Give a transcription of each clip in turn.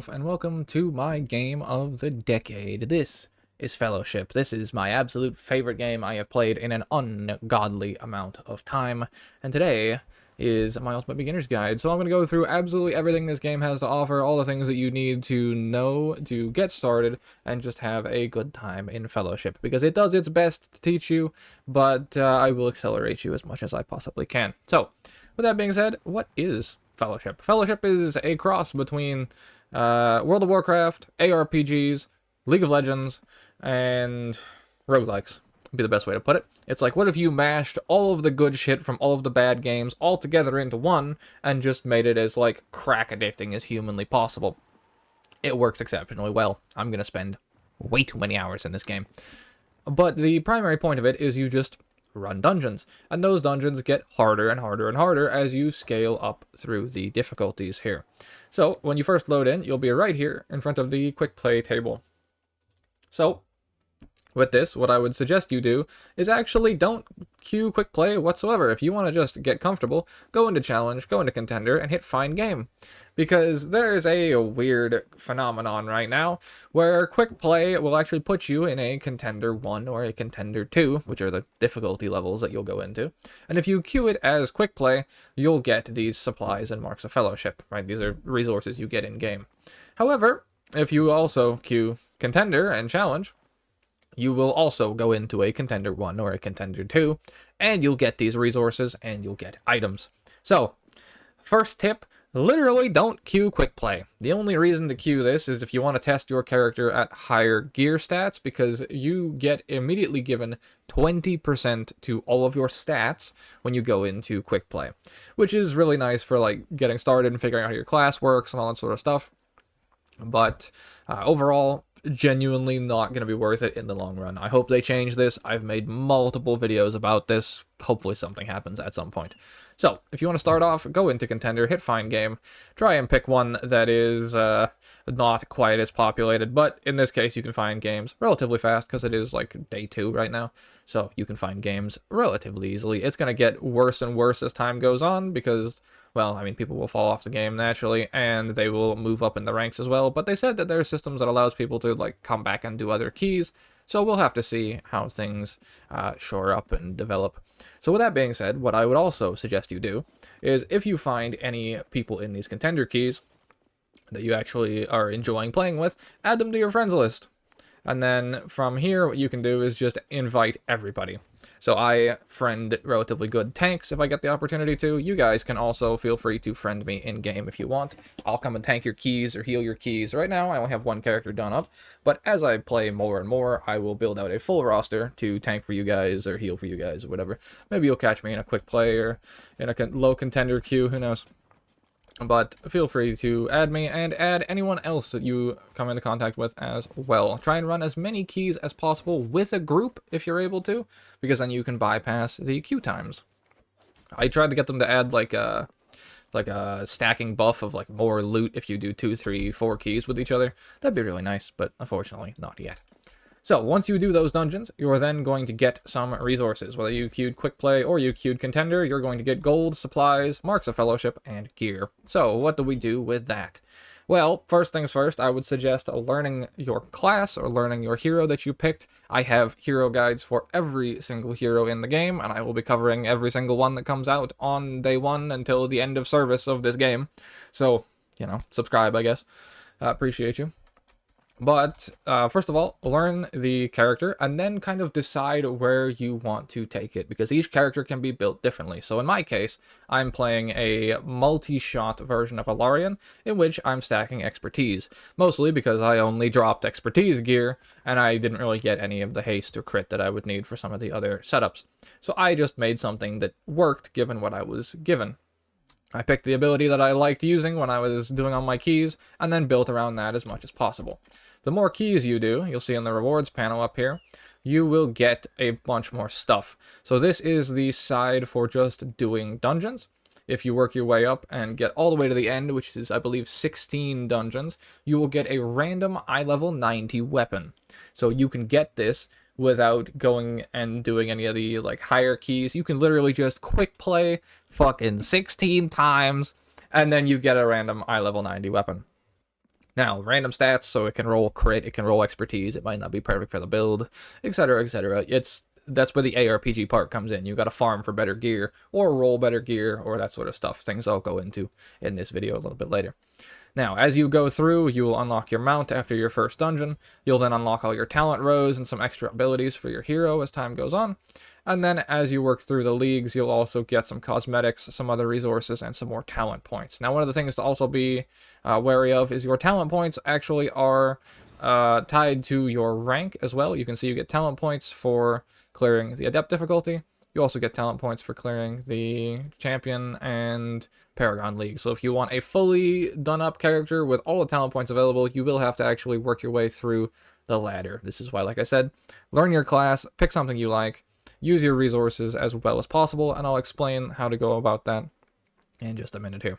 And welcome to my game of the decade. This is Fellowship. This is my absolute favorite game I have played in an ungodly amount of time, and today is my Ultimate Beginner's Guide. So I'm going to go through absolutely everything this game has to offer, all the things that you need to know to get started, and just have a good time in Fellowship, because it does its best to teach you, but I will accelerate you as much as I possibly can. So, with that being said, what is Fellowship? Fellowship is a cross between World of Warcraft, ARPGs, League of Legends, and roguelikes would be the best way to put it. It's like, what if you mashed all of the good shit from all of the bad games all together into one and just made it as, like, crack addicting as humanly possible? It works exceptionally well. I'm going to spend way too many hours in this game. But the primary point of it is you just run dungeons, and those dungeons get harder and harder and harder as you scale up through the difficulties here. So when you first load in, you'll be right here in front of the quick play table. So with this, what I would suggest you do is actually don't queue quick play whatsoever. If you want to just get comfortable, go into challenge, go into contender, and hit find game. Because there's a weird phenomenon right now where quick play will actually put you in a contender 1 or a contender 2, which are the difficulty levels that you'll go into. And if you queue it as quick play, you'll get these supplies and marks of fellowship, right? These are resources you get in game. However, if you also queue contender and challenge, you will also go into a contender 1 or a contender 2, and you'll get these resources and you'll get items. So, first tip, literally don't queue quick play. The only reason to queue this is if you want to test your character at higher gear stats, because you get immediately given 20% to all of your stats when you go into quick play, which is really nice for like getting started and figuring out how your class works and all that sort of stuff. But overall, genuinely not going to be worth it in the long run. I hope they change this. I've made multiple videos about this. Hopefully something happens at some point. So, if you want to start off, go into contender, hit find game, try and pick one that is not quite as populated, but in this case you can find games relatively fast because it is like day 2 right now, so you can find games relatively easily. It's going to get worse and worse as time goes on because, well, I mean, people will fall off the game naturally, and they will move up in the ranks as well, but they said that there are systems that allows people to like come back and do other keys, so we'll have to see how things shore up and develop. So with that being said, what I would also suggest you do is if you find any people in these contender keys that you actually are enjoying playing with, add them to your friends list. And then from here, what you can do is just invite everybody. So I friend relatively good tanks if I get the opportunity to. You guys can also feel free to friend me in-game if you want. I'll come and tank your keys or heal your keys. Right now, I only have one character done up, but as I play more and more, I will build out a full roster to tank for you guys or heal for you guys or whatever. Maybe you'll catch me in a quick play or in a low contender queue, who knows. But feel free to add me and add anyone else that you come into contact with as well. Try and run as many keys as possible with a group if you're able to, because then you can bypass the queue times. I tried to get them to add like a stacking buff of like more loot if you do 2, 3, 4 keys with each other. That'd be really nice, but unfortunately not yet. So, once you do those dungeons, you're then going to get some resources. Whether you queued quick play or you queued contender, you're going to get gold, supplies, marks of fellowship, and gear. So, what do we do with that? Well, first things first, I would suggest learning your class or learning your hero that you picked. I have hero guides for every single hero in the game, and I will be covering every single one that comes out on day 1 until the end of service of this game. So, you know, subscribe, I guess. Appreciate you. But first of all, learn the character and then kind of decide where you want to take it, because each character can be built differently. So in my case, I'm playing a multi-shot version of Alarian in which I'm stacking expertise, mostly because I only dropped expertise gear and I didn't really get any of the haste or crit that I would need for some of the other setups. So I just made something that worked given what I was given. I picked the ability that I liked using when I was doing all my keys, and then built around that as much as possible. The more keys you do, you'll see in the rewards panel up here, you will get a bunch more stuff. So this is the side for just doing dungeons. If you work your way up and get all the way to the end, which is, I believe, 16 dungeons, you will get a random eye level 90 weapon. So you can get this without going and doing any of the like higher keys. You can literally just quick play fucking 16 times, and then you get a random eye level 90 weapon. Now, random stats, so it can roll crit, it can roll expertise, it might not be perfect for the build, etc., etc. That's where the ARPG part comes in. You got to farm for better gear, or roll better gear, or that sort of stuff. Things I'll go into in this video a little bit later. Now, as you go through, you will unlock your mount after your first dungeon. You'll then unlock all your talent rows and some extra abilities for your hero as time goes on. And then as you work through the leagues, you'll also get some cosmetics, some other resources, and some more talent points. Now, one of the things to also be wary of is your talent points actually are tied to your rank as well. You can see you get talent points for clearing the Adept difficulty. You also get talent points for clearing the Champion and Paragon League. So if you want a fully done-up character with all the talent points available, you will have to actually work your way through the ladder. This is why, like I said, learn your class, pick something you like, use your resources as well as possible, and I'll explain how to go about that in just a minute here.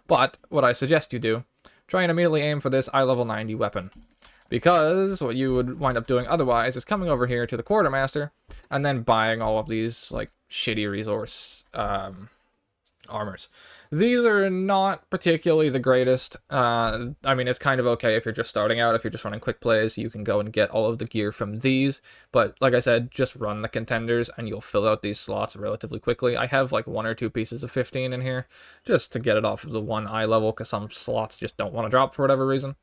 But what I suggest you do, try and immediately aim for this eye level 90 weapon. Because what you would wind up doing otherwise is coming over here to the Quartermaster and then buying all of these like shitty resource armors. These are not particularly the greatest. I mean, it's kind of okay if you're just starting out. If you're just running quick plays, you can go and get all of the gear from these. But like I said, just run the contenders and you'll fill out these slots relatively quickly. I have like 1 or 2 pieces of 15 in here just to get it off of the 1 eye level because some slots just don't want to drop for whatever reason.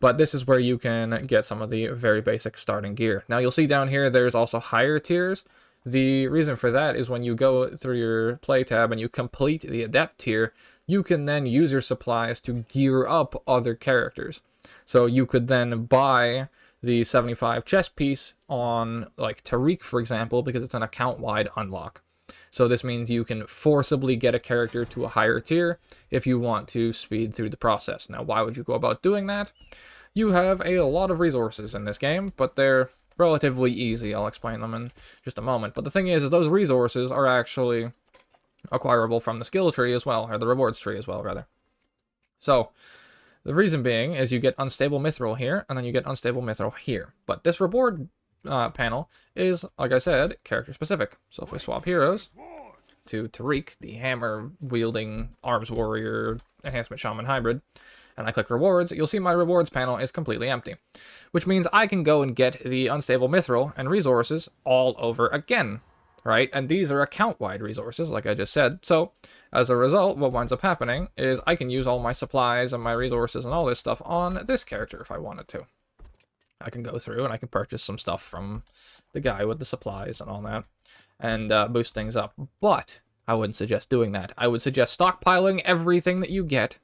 But this is where you can get some of the very basic starting gear. Now you'll see down here there's also higher tiers. The reason for that is when you go through your play tab and you complete the Adept tier, you can then use your supplies to gear up other characters. So you could then buy the 75 chest piece on like Tariq, for example, because it's an account-wide unlock. So this means you can forcibly get a character to a higher tier if you want to speed through the process. Now, why would you go about doing that? You have a lot of resources in this game, but they're relatively easy. I'll explain them in just a moment. But the thing is those resources are actually acquirable from the skill tree as well, or the rewards tree as well, rather. So, the reason being is you get unstable mithril here, and then you get unstable mithril here. But this reward panel is, like I said, character specific. So if we swap heroes to Tariq, the hammer-wielding arms warrior enhancement shaman hybrid, and I click rewards, you'll see my rewards panel is completely empty, which means I can go and get the unstable mithril and resources all over again, right? And these are account-wide resources, like I just said. So as a result, what winds up happening is I can use all my supplies and my resources and all this stuff on this character if I wanted to. I can go through and I can purchase some stuff from the guy with the supplies and all that and boost things up. But I wouldn't suggest doing that. I would suggest stockpiling everything that you get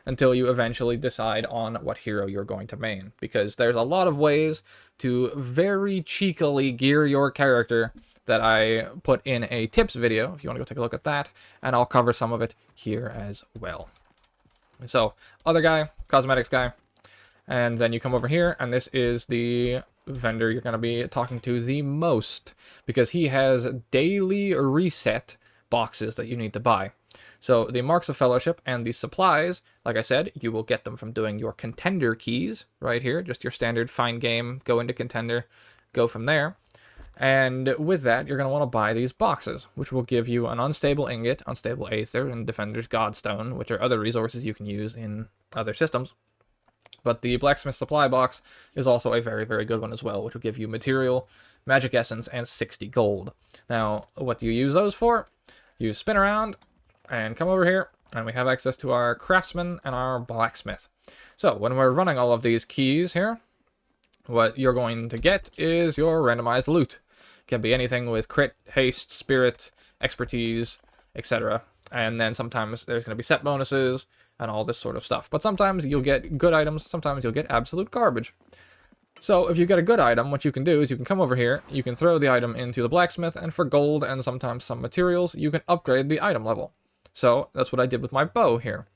until you eventually decide on what hero you're going to main. Because there's a lot of ways to very cheekily gear your character that I put in a tips video, if you want to go take a look at that, and I'll cover some of it here as well. So, other guy, cosmetics guy. And then you come over here, and this is the vendor you're going to be talking to the most, because he has daily reset boxes that you need to buy. So the Marks of Fellowship and the supplies, like I said, you will get them from doing your contender keys right here, just your standard find game, go into contender, go from there. And with that, you're going to want to buy these boxes, which will give you an unstable ingot, unstable aether, and Defender's Godstone, which are other resources you can use in other systems. But the Blacksmith Supply Box is also a very, very good one as well, which will give you material, magic essence, and 60 gold. Now, what do you use those for? You spin around and come over here, and we have access to our Craftsman and our Blacksmith. So, when we're running all of these keys here, what you're going to get is your randomized loot. It can be anything with crit, haste, spirit, expertise, etc. And then sometimes there's going to be set bonuses and all this sort of stuff. But sometimes you'll get good items, sometimes you'll get absolute garbage. So if you get a good item, what you can do is you can come over here, you can throw the item into the blacksmith, and for gold and sometimes some materials, you can upgrade the item level. So that's what I did with my bow here.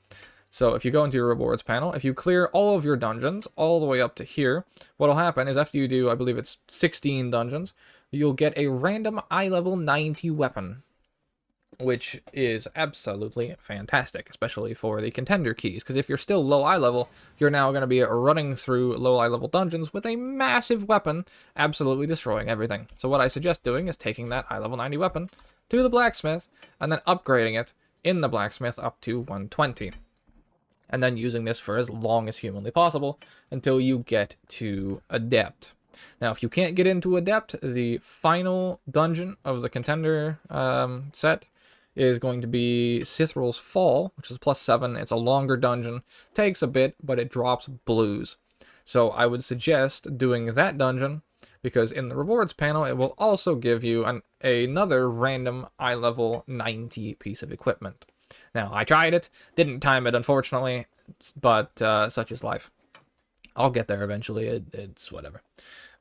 So if you go into your rewards panel, if you clear all of your dungeons, all the way up to here, what'll happen is after you do, I believe it's 16 dungeons, you'll get a random eye level 90 weapon, which is absolutely fantastic, especially for the contender keys, because if you're still low eye level, you're now going to be running through low eye level dungeons with a massive weapon, absolutely destroying everything. So what I suggest doing is taking that eye level 90 weapon to the blacksmith, and then upgrading it in the blacksmith up to 120. and then using this for as long as humanly possible until you get to Adept. Now, if you can't get into Adept, the final dungeon of the Contender set is going to be Sithral's Fall, which is +7. It's a longer dungeon, takes a bit, but it drops blues. So I would suggest doing that dungeon, because in the rewards panel, it will also give you another random eye level 90 piece of equipment. Now, I tried it, didn't time it, unfortunately, but such is life. I'll get there eventually, it's whatever.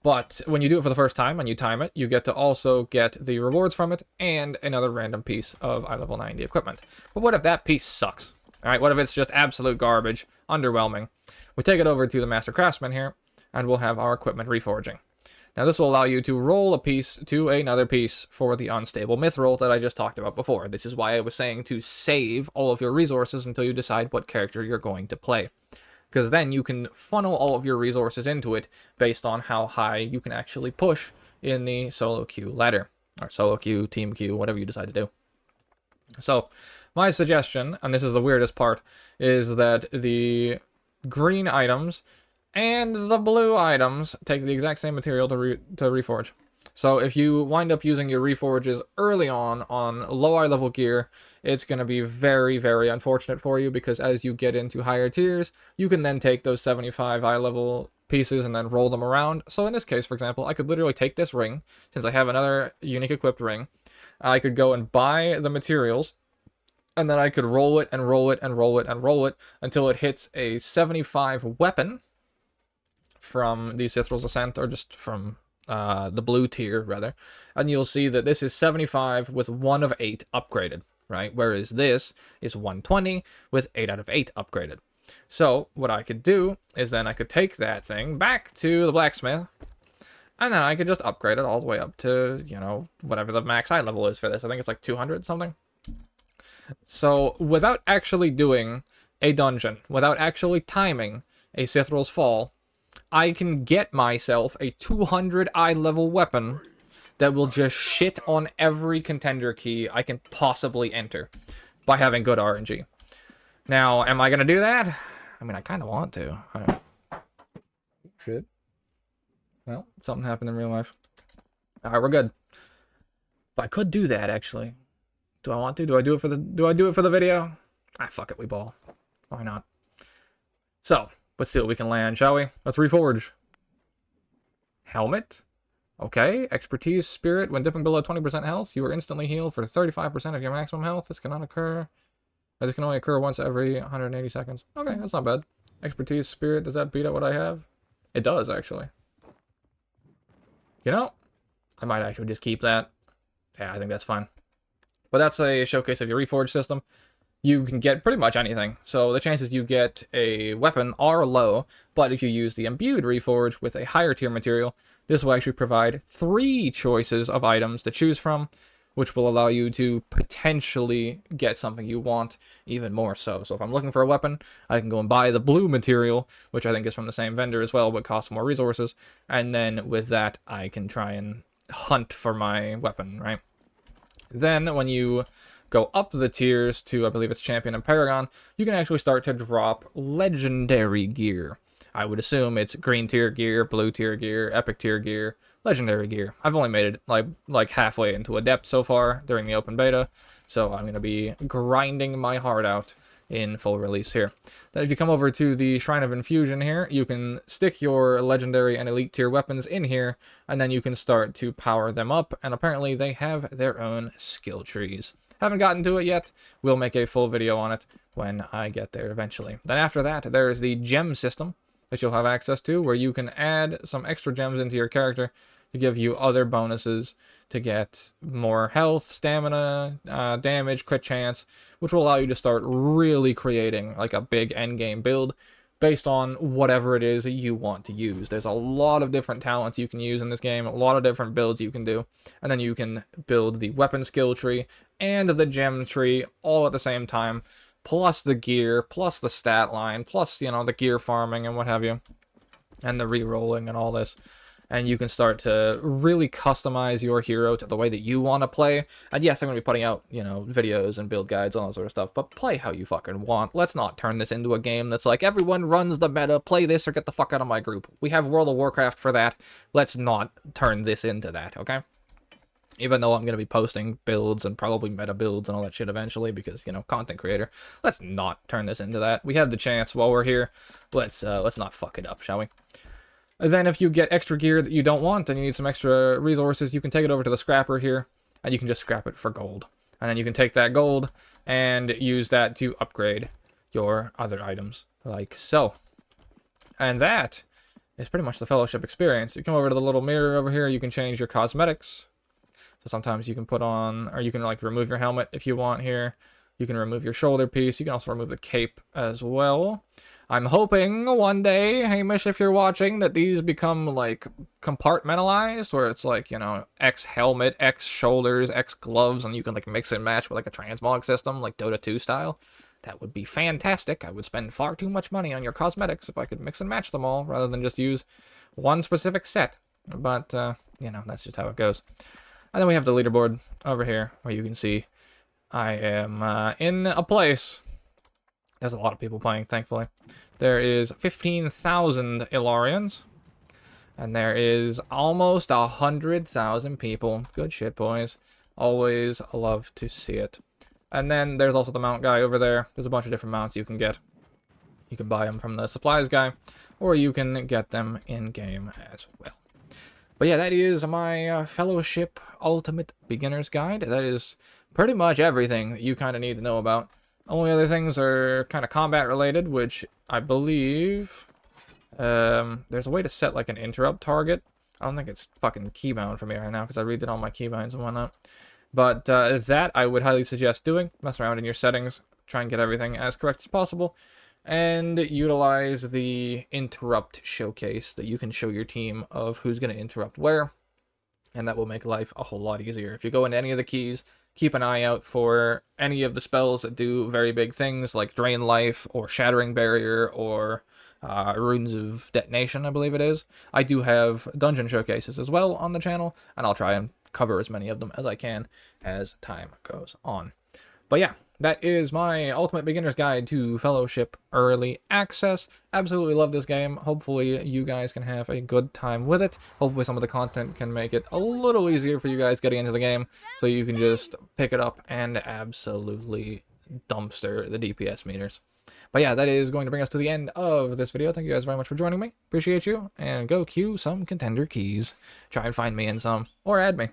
But when you do it for the first time and you time it, you get to also get the rewards from it and another random piece of eye level 90 equipment. But what if that piece sucks? Alright, what if it's just absolute garbage, underwhelming? We take it over to the Master Craftsman here, and we'll have our equipment reforging. Now this will allow you to roll a piece to another piece for the unstable mithril that I just talked about before. This is why I was saying to save all of your resources until you decide what character you're going to play. Because then you can funnel all of your resources into it based on how high you can actually push in the solo queue ladder. Or solo queue, team queue, whatever you decide to do. So, my suggestion, and this is the weirdest part, is that the green items and the blue items take the exact same material to reforge. So if you wind up using your reforges early on low eye level gear, it's going to be very, very unfortunate for you, because as you get into higher tiers, you can then take those 75 eye level pieces and then roll them around. So in this case, for example, I could literally take this ring, since I have another unique equipped ring. I could go and buy the materials, and then I could roll it and roll it and roll it and roll it until it hits a 75 weapon from the Sithral's Ascent, or just from the blue tier, rather. And you'll see that this is 75 with 1 of 8 upgraded, right? Whereas this is 120 with 8 out of 8 upgraded. So what I could do is then I could take that thing back to the blacksmith, and then I could just upgrade it all the way up to, you know, whatever the max eye level is for this. I think it's like 200 something. So without actually doing a dungeon, without actually timing a Sithral's Fall, I can get myself a 200 eye level weapon that will just shit on every contender key I can possibly enter by having good RNG. Now, am I going to do that? I mean, I kind of want to. Shit. Well, something happened in real life. Alright, we're good. But I could do that, actually. Do I want to? Do I do it for the video? Ah, fuck it, we ball. Why not? So, let's see what we can land, shall we? Let's reforge. Helmet. Okay. Expertise Spirit. When dipping below 20% health, you are instantly healed for 35% of your maximum health. This cannot occur. This can only occur once every 180 seconds. Okay, that's not bad. Expertise Spirit. Does that beat out what I have? It does, actually. You know, I might actually just keep that. Yeah, I think that's fine. But that's a showcase of your reforge system. You can get pretty much anything, so the chances you get a weapon are low, but if you use the imbued reforge with a higher tier material, this will actually provide 3 choices of items to choose from, which will allow you to potentially get something you want even more so. So if I'm looking for a weapon, I can go and buy the blue material, which I think is from the same vendor as well, but costs more resources, and then with that, I can try and hunt for my weapon, right? Then when you go up the tiers to, I believe it's Champion and Paragon, you can actually start to drop legendary gear. I would assume it's green tier gear, blue tier gear, epic tier gear, legendary gear. I've only made it like halfway into Adept so far during the open beta, so I'm going to be grinding my heart out in full release here. Then if you come over to the Shrine of Infusion here, you can stick your legendary and elite tier weapons in here, and then you can start to power them up, and apparently they have their own skill trees. Haven't gotten to it yet. We'll make a full video on it when I get there eventually. Then after that, there is the gem system that you'll have access to, where you can add some extra gems into your character to give you other bonuses to get more health, stamina, damage, crit chance, which will allow you to start really creating like a big endgame build based on whatever it is you want to use. There's a lot of different talents you can use in this game, a lot of different builds you can do, and then you can build the weapon skill tree and the gem tree all at the same time, plus the gear, plus the stat line, plus, you know, the gear farming and what have you, and the re-rolling and all this. and you can start to really customize your hero to the way that you want to play. And yes, I'm going to be putting out, you know, videos and build guides, all that sort of stuff, but play how you fucking want. Let's not turn this into a game that's like, everyone runs the meta, play this or get the fuck out of my group. We have World of Warcraft for that. Let's not turn this into that, okay? Even though I'm going to be posting builds and probably meta builds and all that shit eventually because, you know, content creator. Let's not turn this into that. We have the chance while we're here. Let's not fuck it up, shall we? And then if you get extra gear that you don't want and you need some extra resources, you can take it over to the scrapper here, and you can just scrap it for gold. And then you can take that gold and use that to upgrade your other items, like so. And that is pretty much the Fellowship experience. You come over to the little mirror over here, you can change your cosmetics. So sometimes you can put on, or you can like remove your helmet if you want here. You can remove your shoulder piece. You can also remove the cape as well. I'm hoping one day, Hamish, if you're watching, that these become like compartmentalized, where it's like, you know, X helmet, X shoulders, X gloves, and you can like mix and match with like a transmog system, like Dota 2 style. That would be fantastic. I would spend far too much money on your cosmetics if I could mix and match them all, rather than just use one specific set. But, you know, that's just how it goes. And then we have the leaderboard over here, where you can see I am in a place. There's a lot of people playing, thankfully. There is 15,000 Ilarians. And there is almost 100,000 people. Good shit, boys. Always love to see it. And then there's also the mount guy over there. There's a bunch of different mounts you can get. You can buy them from the supplies guy, or you can get them in-game as well. But yeah, that is my Fellowship Ultimate Beginner's Guide. That is pretty much everything that you kind of need to know about. Only other things are kind of combat related, which I believe there's a way to set like an interrupt target. I don't think it's fucking keybound for me right now because I redid all my keybinds and whatnot. But that I would highly suggest doing. Mess around in your settings, try and get everything as correct as possible, and utilize the interrupt showcase that you can show your team of who's going to interrupt where, and that will make life a whole lot easier. If you go into any of the keys, keep an eye out for any of the spells that do very big things like Drain Life or Shattering Barrier or Runes of Detonation, I believe it is. I do have dungeon showcases as well on the channel, and I'll try and cover as many of them as I can as time goes on. But yeah, that is my Ultimate Beginner's Guide to Fellowship Early Access. Absolutely love this game. Hopefully you guys can have a good time with it. Hopefully some of the content can make it a little easier for you guys getting into the game, so you can just pick it up and absolutely dumpster the DPS meters. But yeah, that is going to bring us to the end of this video. Thank you guys very much for joining me. Appreciate you, and go queue some contender keys. Try and find me in some, or add me.